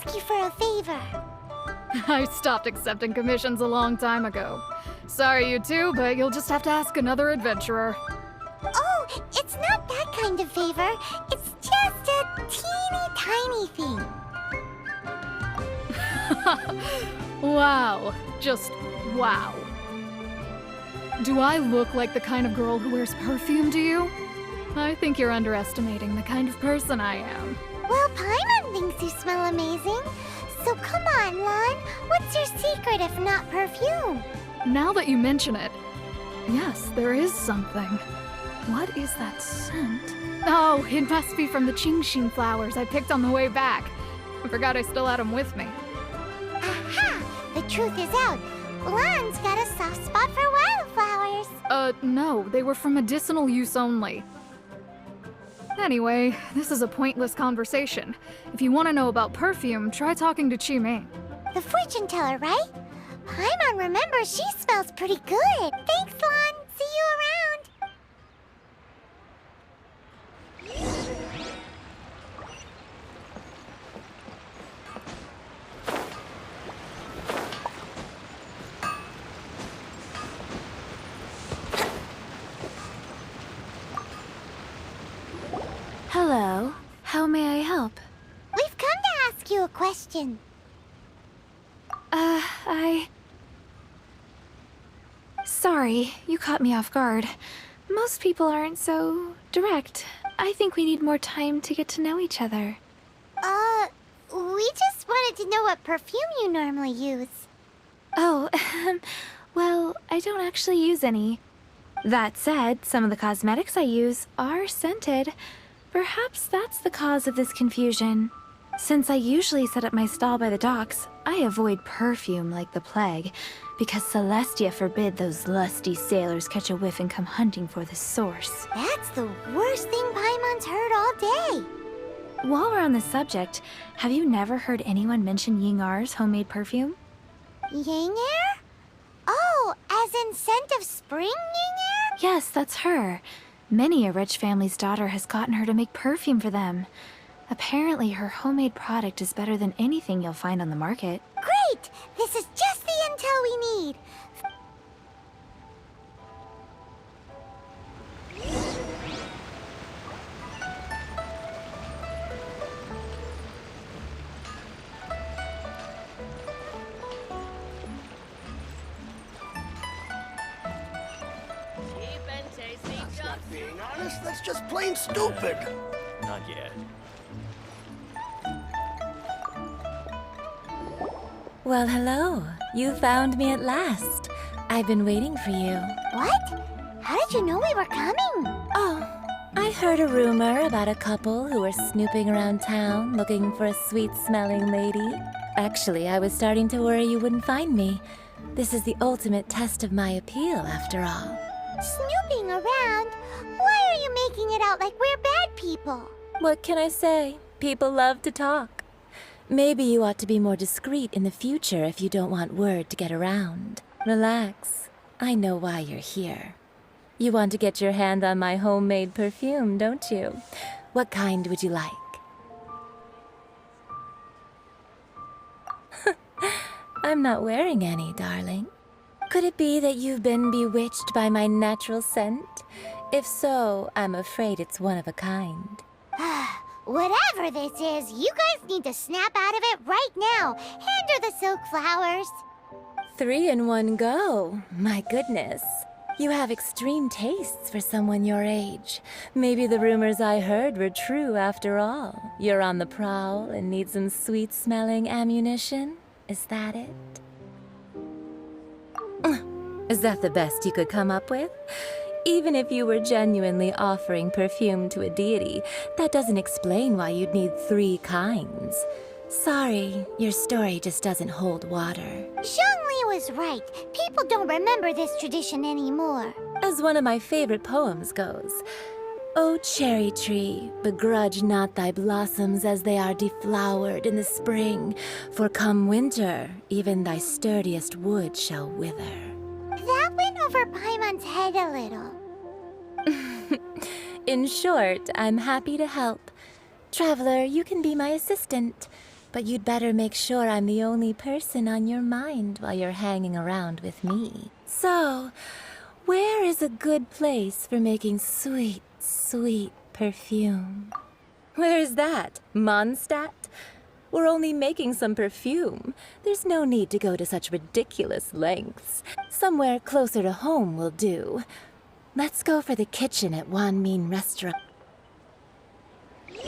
ask you for a favor. I stopped accepting commissions a long time ago. Sorry, you two, but you'll just have to ask another adventurer. Oh, it's not that kind of favor. It's just a teeny tiny thing. Wow. Just wow. Do I look like the kind of girl who wears perfume to you? I think you're underestimating the kind of person I am. Well, Paimon thinks you smell amazing. So come on, Lon. What's your secret if not perfume? Now that you mention it, yes, there is something. What is that scent? Oh, it must be from the Qingxin flowers I picked on the way back. I forgot I still had them with me. Aha! The truth is out. Lon's got a soft spot for wildflowers. No, they were for medicinal use only. Anyway, this is a pointless conversation. If you want to know about perfume, try talking to Qiming. The fortune teller, right? Paimon remembers she smells pretty good. Thanks, Lon. See you around. Hello. How may I help? We've come to ask you a question. Sorry, you caught me off guard. Most people aren't so direct. I think we need more time to get to know each other. We just wanted to know what perfume you normally use. Oh, well, I don't actually use any. That said, some of the cosmetics I use are scented. Perhaps that's the cause of this confusion. Since I usually set up my stall by the docks, I avoid perfume like the plague, because Celestia forbid those lusty sailors catch a whiff and come hunting for the source. That's the worst thing Paimon's heard all day. While we're on the subject, have you never heard anyone mention Ying-Ar's homemade perfume? Ying-Er? Oh, as in scent of spring, Ying-Er? Yes, that's her. Many a rich family's daughter has gotten her to make perfume for them. Apparently, her homemade product is better than anything you'll find on the market. Great! This is just the intel we need. Being honest, that's just plain stupid. Not yet. Well, hello. You found me at last. I've been waiting for you. What? How did you know we were coming? Oh, I heard a rumor about a couple who were snooping around town looking for a sweet-smelling lady. Actually, I was starting to worry you wouldn't find me. This is the ultimate test of my appeal, after all. Snooping around? Why are you making it out like we're bad people? What can I say? People love to talk. Maybe you ought to be more discreet in the future if you don't want word to get around. Relax. I know why you're here. You want to get your hand on my homemade perfume, don't you? What kind would you like? I'm not wearing any, darling. Could it be that you've been bewitched by my natural scent? If so, I'm afraid it's one of a kind. Whatever this is, you guys need to snap out of it right now. Hand her the silk flowers. 3 in one go. My goodness. You have extreme tastes for someone your age. Maybe the rumors I heard were true after all. You're on the prowl and need some sweet-smelling ammunition? Is that it? Is that the best you could come up with? Even if you were genuinely offering perfume to a deity, that doesn't explain why you'd need 3 kinds. Sorry, your story just doesn't hold water. Zhongli was right. People don't remember this tradition anymore. As one of my favorite poems goes, "O cherry tree, begrudge not thy blossoms as they are deflowered in the spring, for come winter, even thy sturdiest wood shall wither." That went over Paimon's head a little. In short, I'm happy to help. Traveler, you can be my assistant. But you'd better make sure I'm the only person on your mind while you're hanging around with me. So, where is a good place for making sweet, sweet perfume? Where is that? Mondstadt? We're only making some perfume. There's no need to go to such ridiculous lengths. Somewhere closer to home will do. Let's go for the kitchen at Wan Min Restaurant. Cheap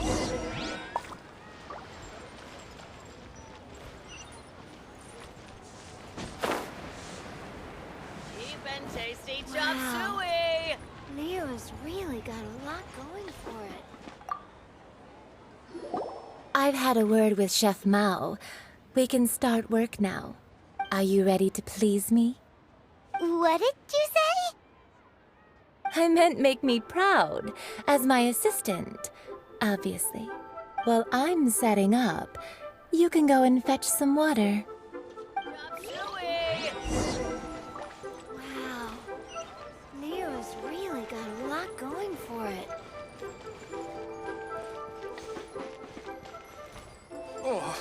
and tasty chop suey! Leo's really got a lot going for it. I've had a word with Chef Mao. We can start work now. Are you ready to please me? What did you say? I meant make me proud, as my assistant, obviously. While I'm setting up, you can go and fetch some water. Chop suey! Wow. Leo's really got a lot going for it. Oh,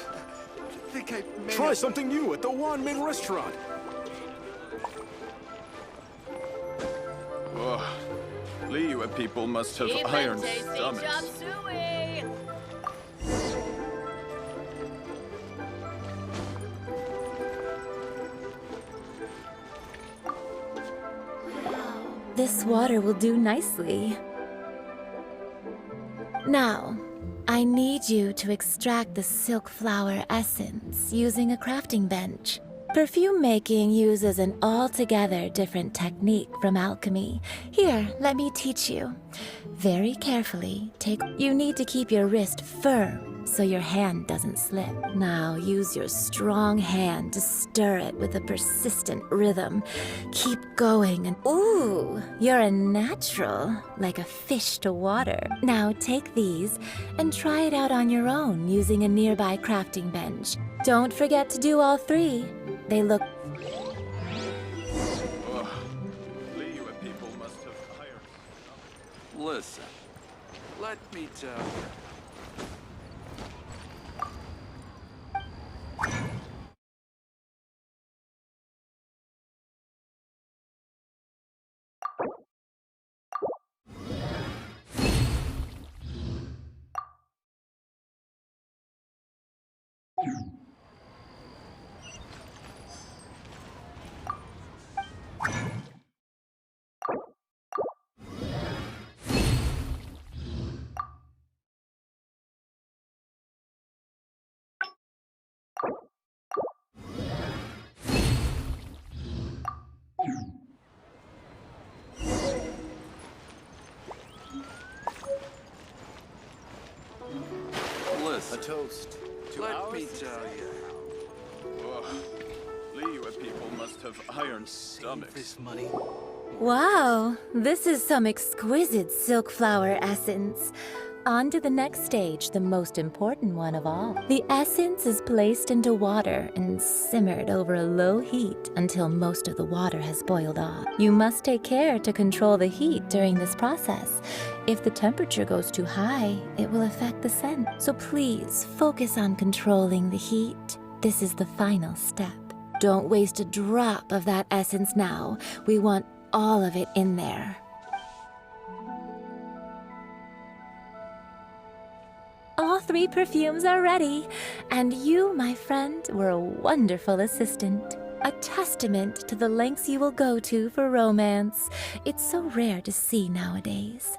I think I may Try have... something new at the Wan Min restaurant. Ugh. Liu people must have Cheap iron and tasty stomachs. chop suey! This water will do nicely. Now, I need you to extract the silk flower essence using a crafting bench. Perfume making uses an altogether different technique from alchemy. Here, let me teach you. Very carefully, you need to keep your wrist firm so your hand doesn't slip. Now, use your strong hand to stir it with a persistent rhythm. Keep going and ooh, you're a natural, like a fish to water. Now, take these and try it out on your own using a nearby crafting bench. Don't forget to do all three. They look... Ugh. Liu people must have iron. Listen, let me tell you. A Listen, toast to let our me success. tell you. Ugh. Liu people must have iron stomachs. This money. Wow, this is some exquisite silk flower essence. On to the next stage, the most important one of all. The essence is placed into water and simmered over a low heat until most of the water has boiled off. You must take care to control the heat during this process. If the temperature goes too high, it will affect the scent. So please focus on controlling the heat. This is the final step. Don't waste a drop of that essence now. We want all of it in there. All three perfumes are ready, and you, my friend, were a wonderful assistant. A testament to the lengths you will go to for romance. It's so rare to see nowadays.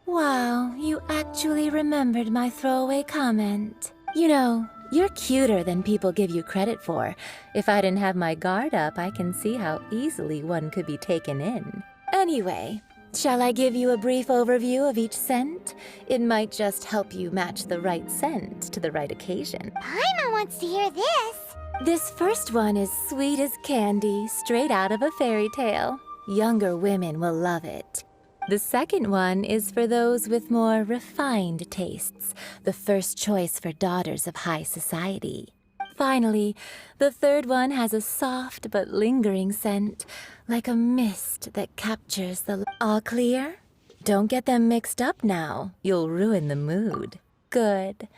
Wow, you actually remembered my throwaway comment. You know, you're cuter than people give you credit for. If I didn't have my guard up, I can see how easily one could be taken in. Anyway, shall I give you a brief overview of each scent? It might just help you match the right scent to the right occasion. Paimon wants to hear this. This first one is sweet as candy, straight out of a fairy tale. Younger women will love it. The second one is for those with more refined tastes, the first choice for daughters of high society. Finally, the third one has a soft but lingering scent, like a mist that captures the... All clear? Don't get them mixed up now. You'll ruin the mood. Good.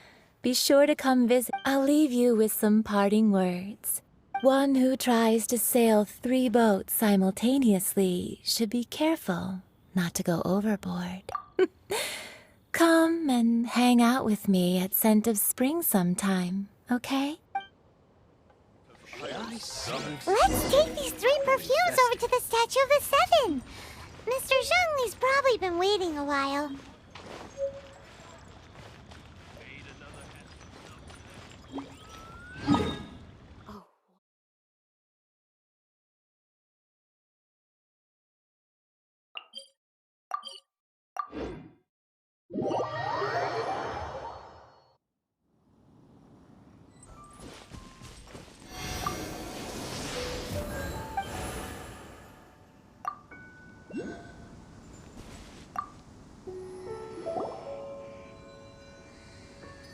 Be sure to come visit. I'll leave you with some parting words. One who tries to sail 3 boats simultaneously should be careful not to go overboard. Come and hang out with me at Scent of Spring sometime, okay? Let's take these 3 perfumes over to the Statue of the Seven. Mr. Zhongli's probably been waiting a while.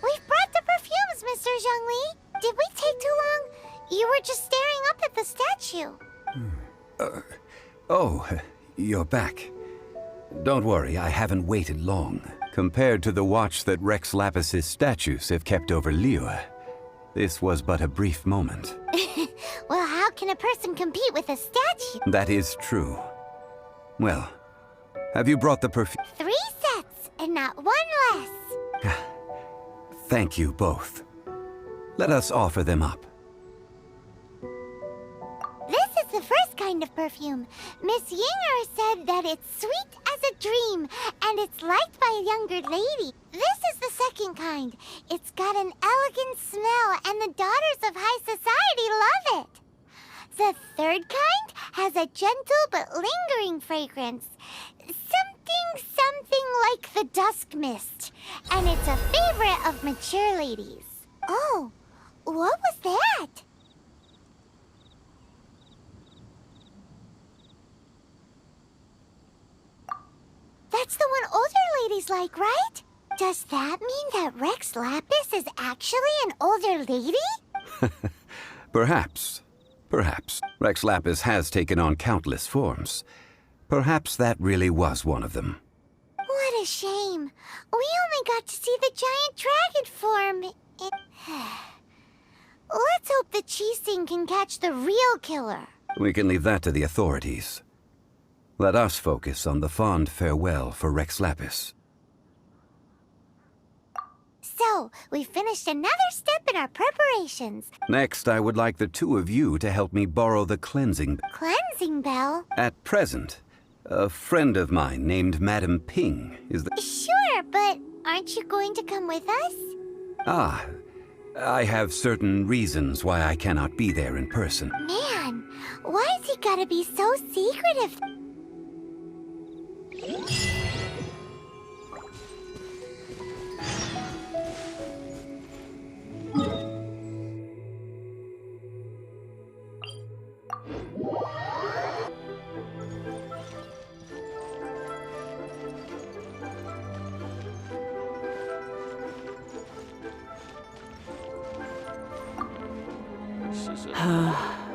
We've brought the perfumes, Mr. Zhongli. Did we take too long? You were just staring up at the statue. Oh, you're back. Don't worry, I haven't waited long. Compared to the watch that Rex Lapis's statues have kept over Liyue, this was but a brief moment. Well, how can a person compete with a statue? That is true. Well, have you brought the perfume? 3 sets, and not 1 less. Thank you both. Let us offer them up. This is the first kind of perfume. Miss Yinger said that it's sweet as a dream, and it's liked by a younger lady. This is the second kind. It's got an elegant smell, and the daughters of high society love it. The third kind has a gentle but lingering fragrance. Something like the dusk mist. And it's a favorite of mature ladies. Oh, what was that? That's the one older ladies like, right? Does that mean that Rex Lapis is actually an older lady? Perhaps. Perhaps. Rex Lapis has taken on countless forms. Perhaps that really was one of them. What a shame. We only got to see the giant dragon form. Let's hope the Qixing can catch the real killer. We can leave that to the authorities. Let us focus on the fond farewell for Rex Lapis. So, we finished another step in our preparations. Next, I would like the 2 of you to help me borrow the cleansing. Cleansing bell? At present, a friend of mine named Madame Ping is the... Sure, but aren't you going to come with us? Ah, I have certain reasons why I cannot be there in person. Man, why's he gotta be so secretive?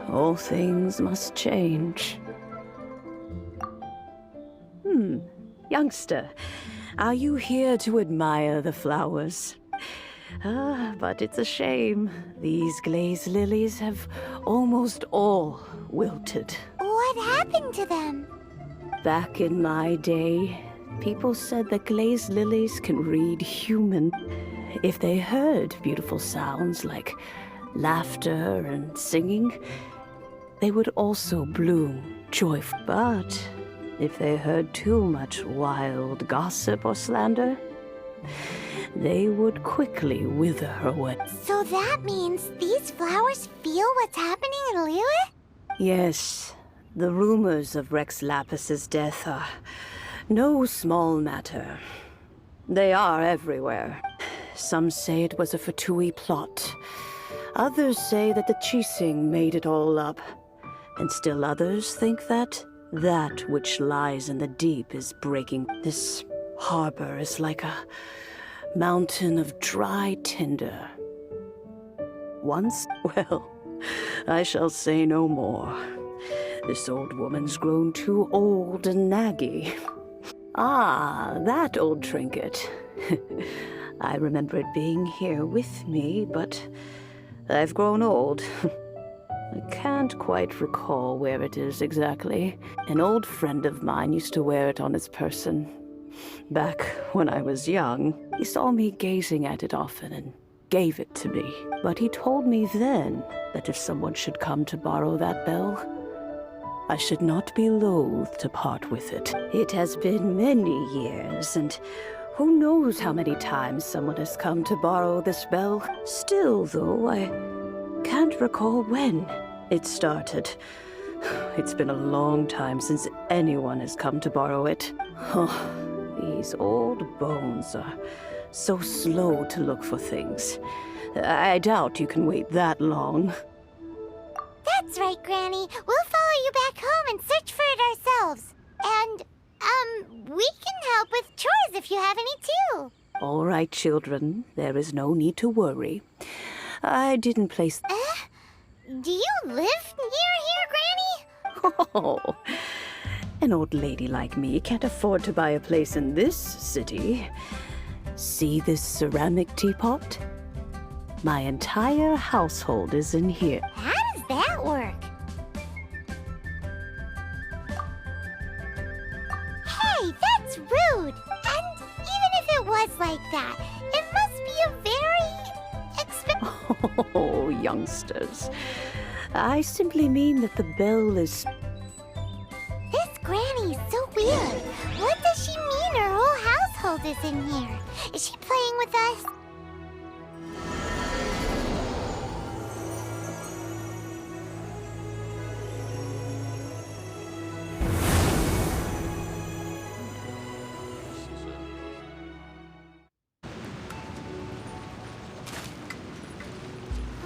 All things must change. Youngster, are you here to admire the flowers? But it's a shame. These glazed lilies have almost all wilted. What happened to them? Back in my day, people said that glazed lilies can read human. If they heard beautiful sounds like laughter and singing, they would also bloom joyful. But if they heard too much wild gossip or slander, they would quickly wither away. So that means these flowers feel what's happening in Liyue? Yes, the rumors of Rex Lapis's death are no small matter. They are everywhere. Some say it was a Fatui plot. Others say that the Qixing made it all up. And still others think that that which lies in the deep is breaking. This harbor is like a mountain of dry tinder. Once, well, I shall say no more. This old woman's grown too old and naggy. Ah, that old trinket. I remember it being here with me, but I've grown old. I can't quite recall where it is exactly. An old friend of mine used to wear it on his person. Back when I was young, he saw me gazing at it often and gave it to me. But he told me then that if someone should come to borrow that bell, I should not be loath to part with it. It has been many years, and who knows how many times someone has come to borrow this bell. Still, though, I can't recall when it started. It's been a long time since anyone has come to borrow it. Oh, these old bones are so slow to look for things. I doubt you can wait that long. That's right, Granny. We'll follow you back home and search for it ourselves. And, we can help with chores if you have any too. All right, children. There is no need to worry. I didn't place... Do you live near here, Granny? Oh, an old lady like me can't afford to buy a place in this city. See this ceramic teapot? My entire household is in here. How does that work? Hey, that's rude! And even if it was like that, it must be a very expensive... Oh, youngsters. I simply mean that the bell is... This Granny is so weird. What does she mean her whole household is in here? Is she playing with us?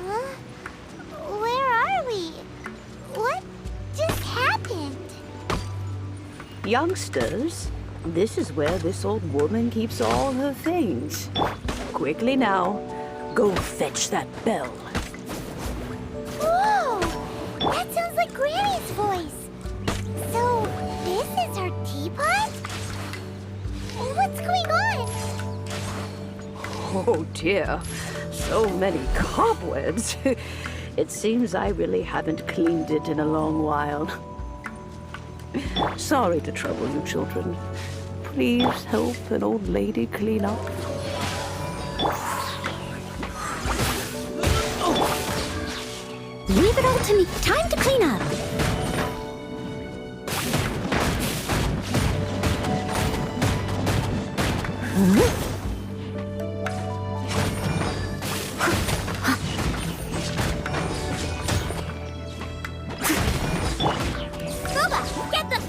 Huh? Where are we? What just happened? Youngsters, this is where this old woman keeps all her things. Quickly now, go fetch that bell. Whoa! That sounds like Granny's voice. So, this is her teapot? What's going on? Oh dear, so many cobwebs. It seems I really haven't cleaned it in a long while. Sorry to trouble you, children. Please help an old lady clean up. Leave it all to me. Time to clean up. Boba, get the...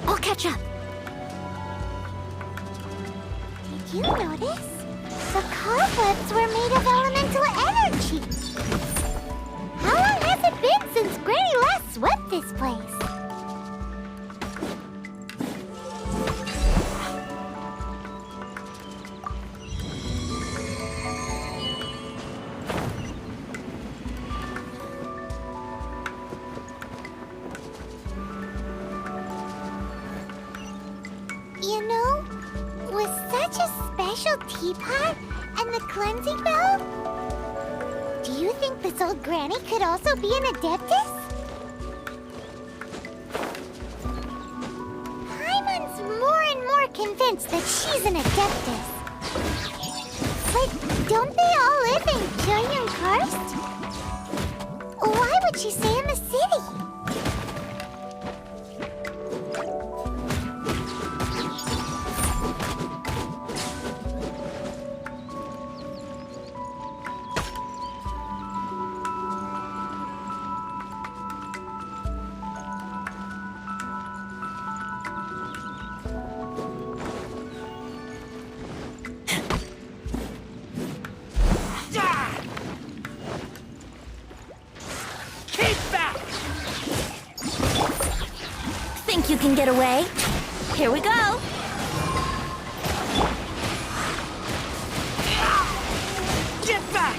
I'll catch up. Did you notice? The cobwebs were made of elemental energy. How long has it been since Granny last swept this place? You know, with such a special teapot and the cleansing bell, do you think this old Granny could also be an adeptus? Paimon's more and more convinced that she's an adeptus. But don't they all live in Julian Karst? Why would she stay in the city? can get away. Here we go. Get back!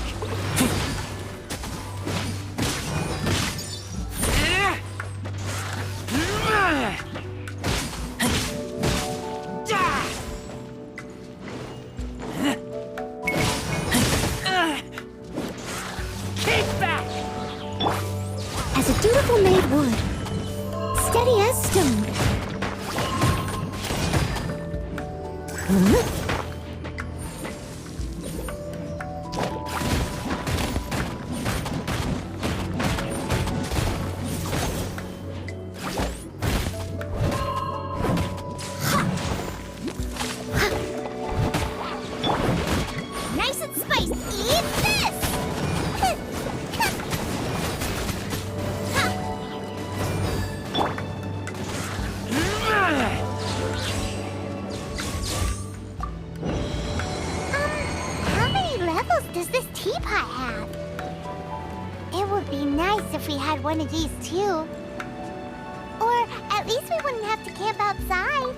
Keep back! As a dutiful maid would. Steady as stone. Huh? Nice and spiced. Eat this! How many levels does this teapot have? It would be nice if we had one of these too. Or at least we wouldn't have to camp outside.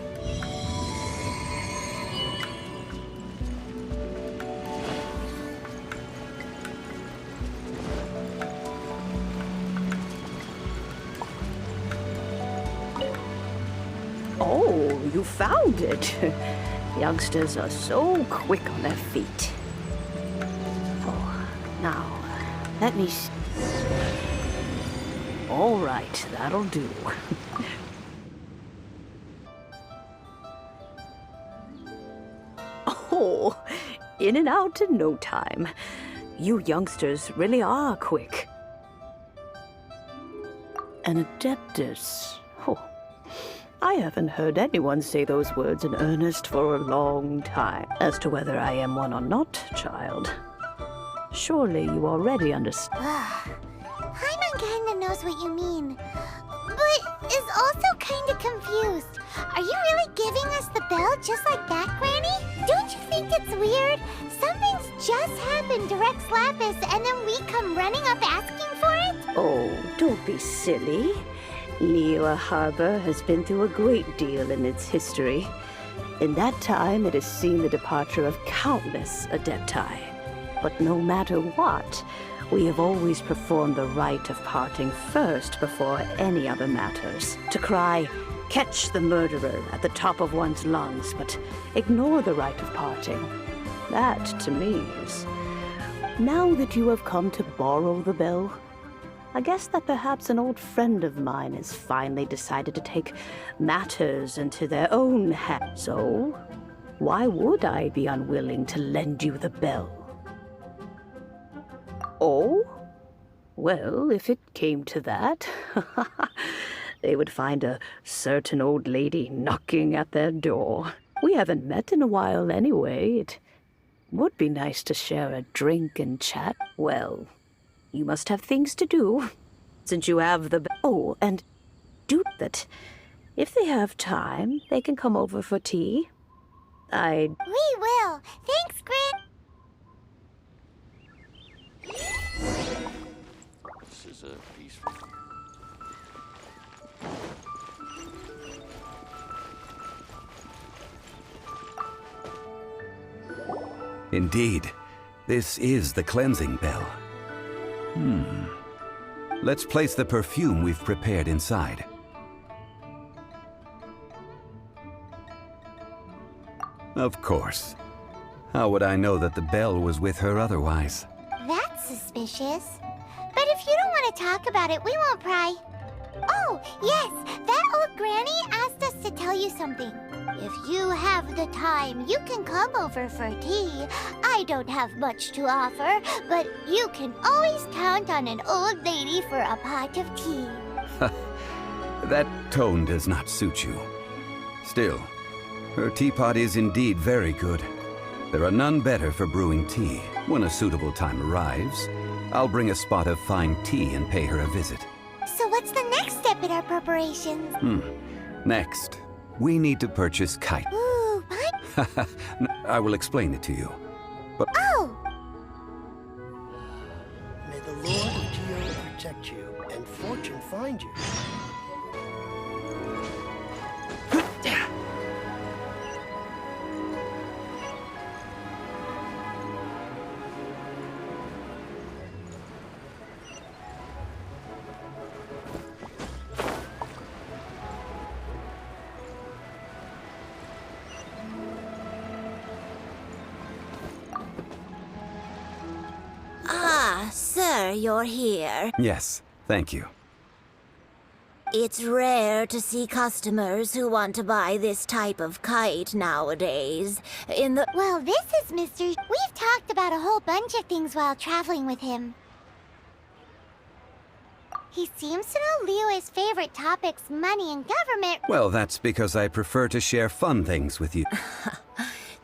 Oh, you found it. Youngsters are so quick on their feet. Oh, now, let me see. All right, that'll do. Oh, in and out in no time. You youngsters really are quick. An adeptus. Oh, I haven't heard anyone say those words in earnest for a long time. As to whether I am one or not, child, surely you already understand. Paimon kinda knows what you mean, but is also kinda confused. Are you really giving us the bell just like that, Granny? Don't you think it's weird? Something's just happened to Rex Lapis and then we come running up asking for it? Oh, don't be silly. Liyue Harbor has been through a great deal in its history. In that time, it has seen the departure of countless adepti. But no matter what, we have always performed the rite of parting first before any other matters. To cry, "Catch the murderer," at the top of one's lungs, but ignore the rite of parting. That, to me, is... Now that you have come to borrow the bell, I guess that perhaps an old friend of mine has finally decided to take matters into their own hands. So, why would I be unwilling to lend you the bell? Oh? Well, if it came to that, they would find a certain old lady knocking at their door. We haven't met in a while anyway. It would be nice to share a drink and chat. Well, you must have things to do, since you have the... Oh, and do that. If they have time, they can come over for tea. We will. Thanks, Gran. This is a peaceful. Indeed, this is the cleansing bell. Let's place the perfume we've prepared inside. Of course. How would I know that the bell was with her otherwise? That's suspicious. But if you don't want to talk about it, we won't pry. Oh, yes, that old granny asked us to tell you something. If you have the time, you can come over for tea. I don't have much to offer, but you can always count on an old lady for a pot of tea. That tone does not suit you. Still, her teapot is indeed very good. There are none better for brewing tea. When a suitable time arrives, I'll bring a spot of fine tea and pay her a visit. So what's the next step in our preparations? Next, we need to purchase kite. Ooh, what? I will explain it to you. But Oh! May the Lord of Geo protect you and fortune find you. wonder you're here. Yes, thank you. It's rare to see customers who want to buy this type of kite nowadays. Well, this is Mr. We've talked about a whole bunch of things while traveling with him. He seems to know Leo's favorite topics, money and government. Well, that's because I prefer to share fun things with you.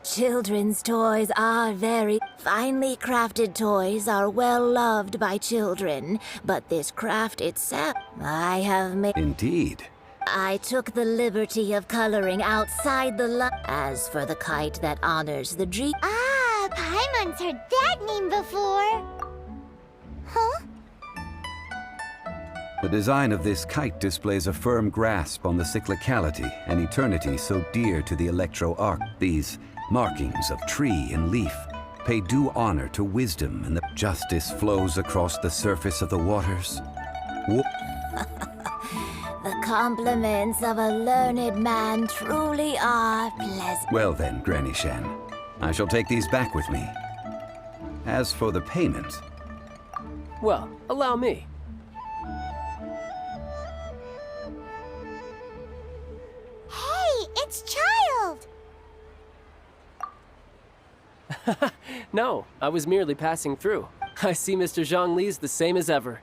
Children's toys are very finely crafted toys are well loved by children, but this craft itself, I have made. Indeed. I took the liberty of coloring outside the As for the kite that honors the dream. Ah, Paimon's heard that name before. Huh? The design of this kite displays a firm grasp on the cyclicality and eternity so dear to the electro-arc. These markings of tree and leaf pay due honor to wisdom, and the justice flows across the surface of the waters. The compliments of a learned man truly are pleasant. Well then, Granny Shan, I shall take these back with me. As for the payment... Well, allow me. Hey, it's Child! No, I was merely passing through. I see Mr. Zhongli's the same as ever.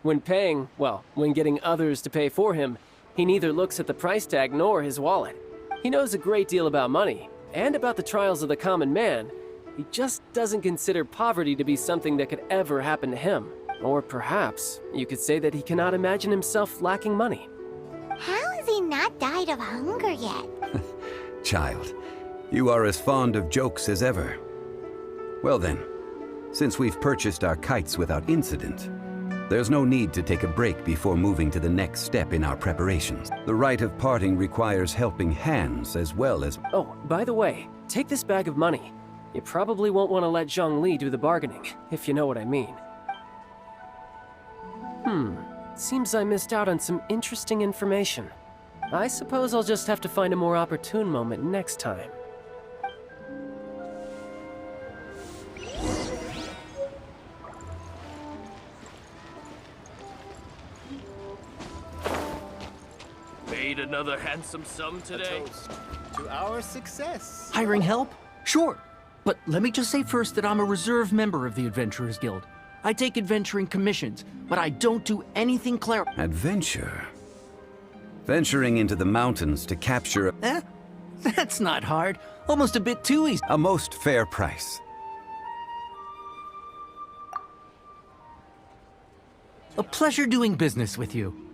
When paying, well, when getting others to pay for him, he neither looks at the price tag nor his wallet. He knows a great deal about money, and about the trials of the common man. He just doesn't consider poverty to be something that could ever happen to him. Or perhaps, you could say that he cannot imagine himself lacking money. How has he not died of hunger yet? Child, you are as fond of jokes as ever. Well then, since we've purchased our kites without incident, there's no need to take a break before moving to the next step in our preparations. The rite of parting requires helping hands as well as... Oh, by the way, take this bag of money. You probably won't want to let Zhongli do the bargaining, if you know what I mean. Seems I missed out on some interesting information. I suppose I'll just have to find a more opportune moment next time. Made another handsome sum today. To our success. Hiring help? Sure. But let me just say first that I'm a reserve member of the Adventurers Guild. I take adventuring commissions, but I don't do anything Adventure? Venturing into the mountains to capture a... That's not hard. Almost a bit too easy. A most fair price. A pleasure doing business with you.